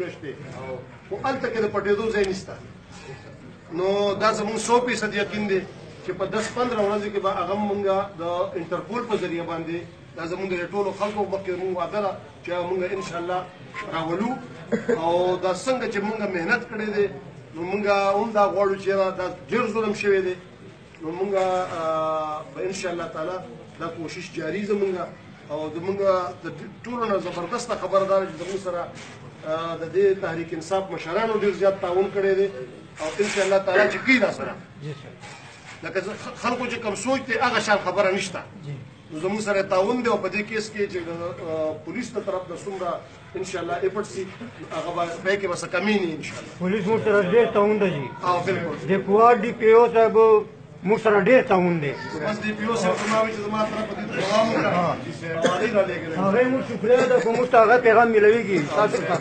نشته خو هلته کې د پټېدو ځای نشته. نو دا زموږ 100% یقین دی چې په 10-15 ورځو کې به هغه مونږ د انټرپول په ذریعه باندې دا زموږ د ټولو خلکو مخکې مونږ وعده ده چې مونږ انشاءالله راولو. او دا څنګه چې مونږ محنت کړی دی نو مونږ هم دا غواړو چې دا ډېر ظلم شوی دی نو مونږ به انشاءالله تعالی دا کوشش جاري زمونږ او زمونږ د ټولو نه زبردسته خبره ده چې زموږ سره د دې تحریک انصاف مشرانو ډېر زیات تعاون کړی دی او انشاءالله تعالی چې کوي دا سره لکه خلکو چې کوم سوچ دی هغه شان خبره نشته. نو زموږ سره تعاون دی او په دې کیس کې چې پولیس ته طرف د څومره انشاءالله ایفرټ سي هغه به پای کې به څه کمی نه انشاءالله. پولیس موږ سره ډېر تعاون دی. بالکل د کوارډ ډي پی او صاحب موږ سره ډېر تعاون دی. بس ډي پی او صاحب زما وایي چې زما طرف په دې دوام وکړه هغې رالېږلی هغې موږ شکریه ده خو موږ ته هغه پیغام میلوېږي تاسو ته